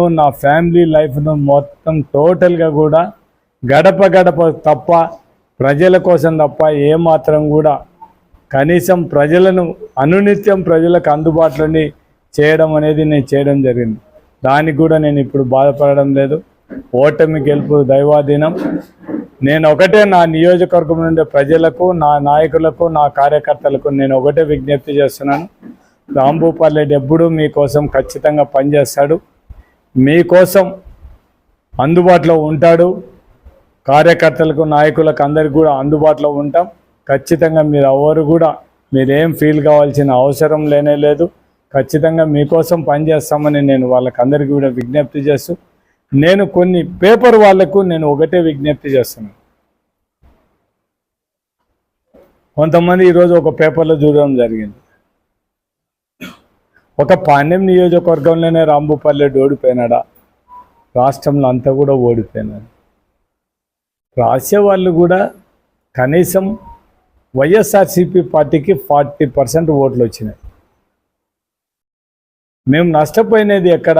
నా ఫ్యామిలీ లైఫ్ను మొత్తం టోటల్గా కూడా గడప గడప తప్ప ప్రజల కోసం తప్ప ఏమాత్రం కూడా కనీసం ప్రజలను అనునిత్యం ప్రజలకు అందుబాటులోని చేయడం అనేది నేను చేయడం జరిగింది. దానికి కూడా నేను ఇప్పుడు బాధపడడం లేదు. ఓటమి గెలుపు దైవాధీనం. నేను ఒకటే నా నియోజకవర్గం నుండి ప్రజలకు, నా నాయకులకు, నా కార్యకర్తలకు నేను ఒకటే విజ్ఞప్తి చేస్తున్నాను. రాంభూపాల్ ఎప్పుడూ మీకోసం ఖచ్చితంగా పనిచేస్తాడు, మీకోసం అందుబాటులో ఉంటాడు. కార్యకర్తలకు, నాయకులకు అందరికి కూడా అందుబాటులో ఉంటాం. ఖచ్చితంగా మీరు ఎవరు కూడా మీరేం ఫీల్ కావాల్సిన అవసరం లేనే లేదు. ఖచ్చితంగా మీకోసం పనిచేస్తామని నేను వాళ్ళకందరికీ కూడా విజ్ఞప్తి చేస్తూ, నేను కొన్ని పేపర్ వాళ్లకు నేను ఒకటే విజ్ఞప్తి చేస్తున్నాను. కొంతమంది ఈరోజు ఒక పేపర్లో చూడడం జరిగింది, ఒక పాండ్యం నియోజకవర్గంలోనే రాంభూపాల్ ఓడిపోయినాడా, రాష్ట్రంలో అంతా కూడా ఓడిపోయినాడు. రాసేవాళ్ళు కూడా కనీసం వైఎస్ఆర్సీపీ పార్టీకి 40% ఓట్లు వచ్చినాయి. మేము నష్టపోయినది ఎక్కడ?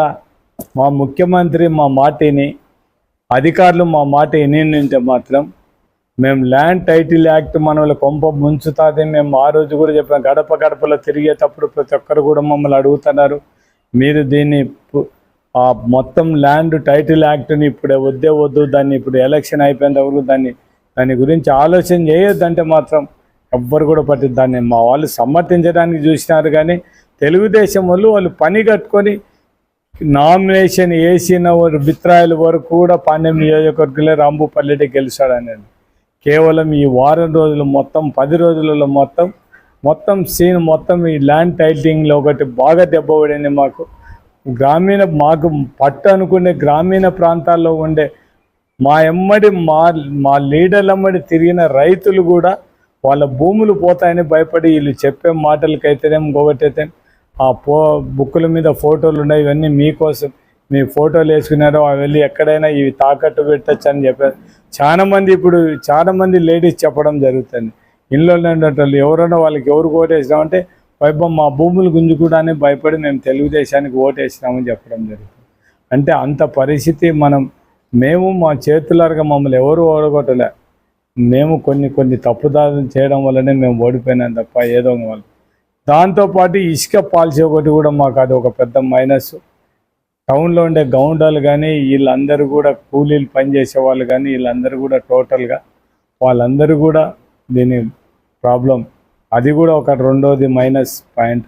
మా ముఖ్యమంత్రి మా మాటని, అధికారులు మా మాట వినింటే మాత్రం మేము ల్యాండ్ టైటిల్ యాక్ట్ మనల్ని కొంప ముంచుతుంది. మేము ఆ రోజు కూడా చెప్పాం, గడప గడపలో తిరిగేటప్పుడు ప్రతి ఒక్కరు కూడా మమ్మల్ని అడుగుతున్నారు, మీరు దీన్ని మొత్తం ల్యాండ్ టైటిల్ యాక్ట్ని ఇప్పుడే వద్దు, దాన్ని ఇప్పుడు ఎలక్షన్ అయిపోయిన వరకు దాని గురించి ఆలోచన చేయొద్దంటే మాత్రం ఎవ్వరు కూడా దాన్ని మా వాళ్ళు సమర్థించడానికి చూసినారు. కానీ తెలుగుదేశం వాళ్ళు పని కట్టుకొని నామినేషన్ వేసిన విత్రాయిల వరకు కూడా పాండ్యం నియోజకవర్గంలో రాంభూపాల్ గెలిచాడనేది. కేవలం ఈ వారం రోజులు మొత్తం 10 రోజులలో మొత్తం సీన్ మొత్తం ఈ ల్యాండ్ టైటిలింగ్లో ఒకటి బాగా దెబ్బపడింది. మాకు పట్టు అనుకునే గ్రామీణ ప్రాంతాల్లో ఉండే మా లీడర్లమ్మడి తిరిగిన రైతులు కూడా వాళ్ళ భూములు పోతాయని భయపడి వీళ్ళు చెప్పే మాటలకైతేనేం ఇంకొకటైతే బుక్కుల మీద ఫోటోలు ఉన్నాయి, ఇవన్నీ మీకోసం, మీ ఫోటోలు వేసుకున్నారో అవి వెళ్ళి ఎక్కడైనా ఇవి తాకట్టు పెట్టచ్చు అని చెప్పారు. చాలా మంది లేడీస్ చెప్పడం జరుగుతుంది. ఇంట్లో ఉండేటోళ్ళు ఎవరైనా వాళ్ళకి ఎవరు ఓటేసినామంటే వైభవం మా భూములు గుంజుకోవడాన్ని భయపడి మేము తెలుగుదేశానికి ఓటేసినామని చెప్పడం జరుగుతుంది. అంటే అంత పరిస్థితి మేము మా చేతులారుగా మమ్మల్ని ఎవరు ఓడగొట్టలే. మేము కొన్ని తప్పుదారులు చేయడం వల్లనే మేము ఓడిపోయినాం తప్ప ఏదో వాళ్ళు. దాంతోపాటు ఇసుక పాలసీ ఒకటి కూడా మాకు అది ఒక పెద్ద మైనస్. టౌన్లో ఉండే గౌండాలు కానీ వీళ్ళందరూ కూడా కూలీలు పనిచేసే వాళ్ళు కానీ వీళ్ళందరూ కూడా టోటల్గా వాళ్ళందరూ కూడా దీని ప్రాబ్లం. అది కూడా ఒక రెండోది మైనస్ పాయింట్.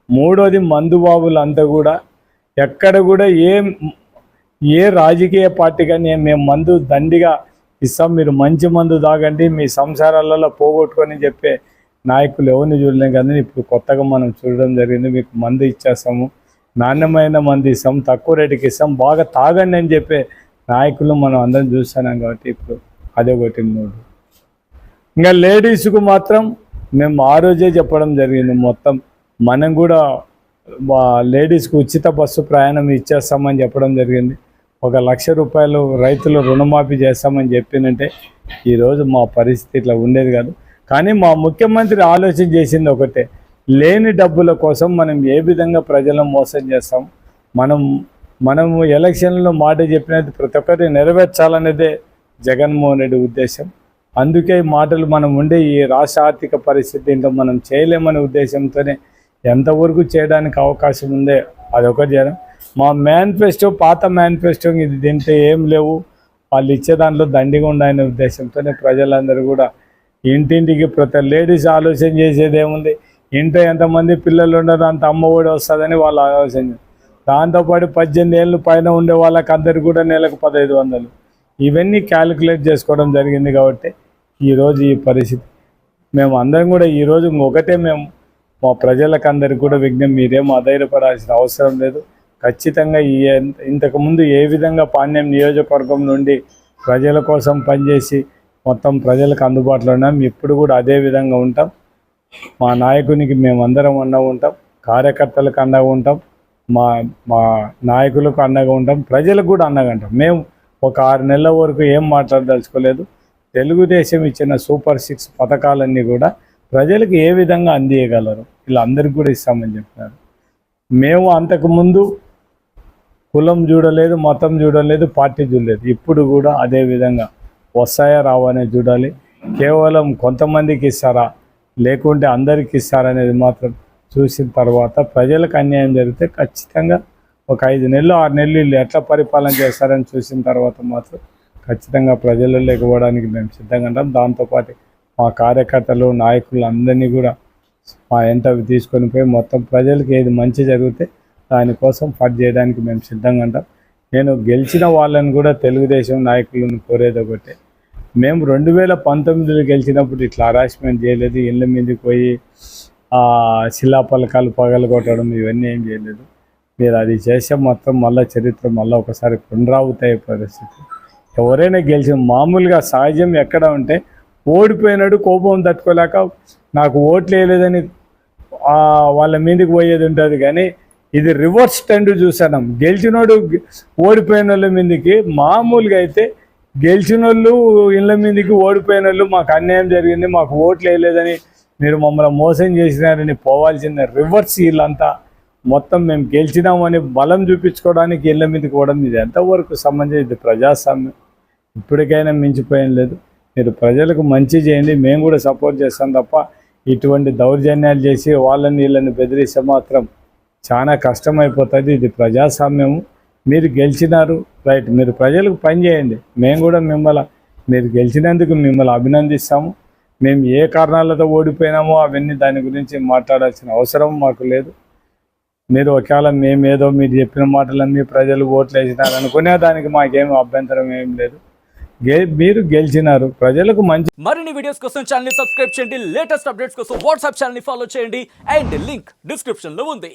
మూడోది మందుబాబులంతా కూడా ఎక్కడ కూడా ఏ రాజకీయ పార్టీ కానీ మేము మందు దండిగా ఇస్తాం, మీరు మంచి మందు తాగండి, మీ సంసారాలలో పోగొట్టుకొని చెప్పే నాయకులు ఎవరిని చూడలేం కదా. ఇప్పుడు కొత్తగా మనం చూడడం జరిగింది, మీకు మందు ఇచ్చేస్తాము, నాణ్యమైన మందు ఇస్తాం, తక్కువ రేటుకి ఇస్తాం, బాగా తాగండి అని చెప్పే నాయకులు మనం అందరం చూస్తున్నాం. కాబట్టి ఇప్పుడు అదే ఒకటి. మూడు ఇంకా లేడీస్కు మాత్రం మేము ఆ రోజే చెప్పడం జరిగింది, మొత్తం మనం కూడా లేడీస్కి ఉచిత బస్సు ప్రయాణం ఇచ్చేస్తామని చెప్పడం జరిగింది. 1,00,000 రూపాయలు రైతులు రుణమాఫీ చేస్తామని చెప్పిందంటే ఈరోజు మా పరిస్థితి ఇట్లా ఉండేది కాదు. కానీ మా ముఖ్యమంత్రి ఆలోచన చేసింది ఒకటే, లేని డబ్బుల కోసం మనం ఏ విధంగా ప్రజలను మోసం చేస్తాం, మనము ఎలక్షన్లో మాట చెప్పినది ప్రతి ఒక్కటి నెరవేర్చాలనేదే జగన్మోహన్ రెడ్డి ఉద్దేశం. అందుకే మాటలు మనం ఉండే ఈ రాష్ట్ర ఆర్థిక పరిస్థితి ఇంకా మనం చేయలేమనే ఉద్దేశంతోనే ఎంతవరకు చేయడానికి అవకాశం ఉందే అదొకటి చేయడం. మా మేనిఫెస్టో పాత మేనిఫెస్టో ఇది తింటే ఏం లేవు, వాళ్ళు ఇచ్చే దాంట్లో దండిగా ఉండాలనే ఉద్దేశంతోనే ప్రజలందరూ కూడా ఇంటింటికి ప్రతి లేడీస్ ఆలోచన చేసేది ఏముంది, ఇంట్లో ఎంతమంది పిల్లలు ఉండరు అంత అమ్మ ఒడి వస్తుందని వాళ్ళు ఆలోచన. దాంతోపాటు 18 ఏళ్ళు పైన ఉండే వాళ్ళకి అందరికీ కూడా నెలకు 1,500 ఇవన్నీ క్యాలిక్యులేట్ చేసుకోవడం జరిగింది. కాబట్టి ఈరోజు ఈ పరిస్థితి మేము అందరం కూడా ఈరోజు ఒకటే మేము మా ప్రజలకు అందరికీ కూడా విజ్ఞప్తి, మీరేం అధైర్యపడాల్సిన అవసరం లేదు. ఖచ్చితంగా ఇంతకుముందు ఏ విధంగా పాండ్యం నియోజకవర్గం నుండి ప్రజల కోసం పనిచేసి మొత్తం ప్రజలకు అందుబాటులో ఉన్నాం, ఇప్పుడు కూడా అదే విధంగా ఉంటాం. మా నాయకునికి మేమందరం అండగా ఉంటాం, కార్యకర్తలకు అండగా ఉంటాం, మా నాయకులకు అండగా ఉంటాం, ప్రజలకు కూడా అండగా ఉంటాం. మేము ఒక 6 నెలల వరకు ఏం మాట్లాడదలుచుకోలేదు. తెలుగుదేశం ఇచ్చిన సూపర్ 6 పథకాలన్నీ కూడా ప్రజలకు ఏ విధంగా అందియగలరు వీళ్ళందరికీ కూడా ఇస్తామని చెప్పినారు. మేము అంతకుముందు కులం చూడలేదు, మతం చూడలేదు, పార్టీ చూడలేదు. ఇప్పుడు కూడా అదే విధంగా వస్తాయా రావనే చూడాలి. కేవలం కొంతమందికి ఇస్తారా లేకుంటే అందరికి ఇస్తారా అనేది మాత్రం చూసిన తర్వాత ప్రజలకు అన్యాయం జరిగితే ఖచ్చితంగా ఒక 5 నెలలు 6 నెలలు వీళ్ళు ఎట్లా పరిపాలన చేస్తారని చూసిన తర్వాత మాత్రం ఖచ్చితంగా ప్రజలలో ఎగవడానికి మేము సిద్ధంగా ఉంటాం. దాంతోపాటు మా కార్యకర్తలు నాయకులు అందరినీ కూడా మా ఎంట తీసుకొని పోయి మొత్తం ప్రజలకు ఏది మంచి జరిగితే దానికోసం ఫైట్ చేయడానికి మేము సిద్ధంగా ఉంటాం. నేను గెలిచిన వాళ్ళని కూడా తెలుగుదేశం నాయకులను కోరేది ఒకటే, మేము 2019లో గెలిచినప్పుడు ఇట్లా హరాస్మెంట్ చేయలేదు, ఇళ్ళ మీదకి పోయి శిలాపలకాలు పగలగొట్టడం ఇవన్నీ ఏం చేయలేదు. మీరు అది చేసే మొత్తం మళ్ళీ చరిత్ర మళ్ళీ ఒకసారి పునరావృతయ్యే పరిస్థితి. ఎవరైనా గెలిచిన మామూలుగా సహజం ఎక్కడ ఉంటే ఓడిపోయినాడు కోపం తట్టుకోలేక నాకు ఓట్లు వేయలేదని వాళ్ళ మీదకి పోయేది ఉంటుంది. కానీ ఇది రివర్స్ ట్రెండ్ చూసాం. గెలిచినోడు ఓడిపోయిన వాళ్ళ మీదకి, మామూలుగా అయితే గెలిచిన వాళ్ళు ఇళ్ళ మీదకి ఓడిపోయిన వాళ్ళు మాకు అన్యాయం జరిగింది, మాకు ఓట్లు వేయలేదని మీరు మమ్మల్ని మోసం చేసినారని పోవాల్సిన రివర్స్. వీళ్ళంతా మొత్తం మేము గెలిచినామని బలం చూపించుకోవడానికి ఇళ్ళ మీదకి పోవడం ఇది ఎంతవరకు సంబంధించి ఇది ప్రజాస్వామ్యం ఇప్పటికైనా మించిపోయేం లేదు. మీరు ప్రజలకు మంచి చేయండి, మేము కూడా సపోర్ట్ చేస్తాం తప్ప ఇటువంటి దౌర్జన్యాలు చేసి వాళ్ళని వీళ్ళని బెదిరిస్తే మాత్రం చాలా కష్టమైపోతుంది. ఇది ప్రజాస్వామ్యము. మీరు గెలిచినారు రైట్, మీరు ప్రజలకు పని చేయండి. మేము కూడా మీరు గెలిచినందుకు మిమ్మల్ని అభినందిస్తాము. మేము ఏ కారణాలతో ఓడిపోయినామో అవన్నీ దాని గురించి మాట్లాడాల్సిన అవసరం మాకు లేదు. మీరు ఒకవేళ మేమేదో మీరు చెప్పిన మాటలన్నీ ప్రజలు ఓట్లు వేసినారు అనుకునే దానికి మాకేం అభ్యంతరం ఏం లేదు. మీరు గెలిచినారు, ప్రజలకు మంచి. మరిన్ని వీడియోస్ కోసం ఛానల్ ని సబ్స్క్రైబ్ చేయండి, లేటెస్ట్ అప్డేట్స్ కోసం వాట్సాప్ ఛానల్ ని ఫాలో చేయండి అండ్ లింక్ డిస్క్రిప్షన్ లో ఉంది.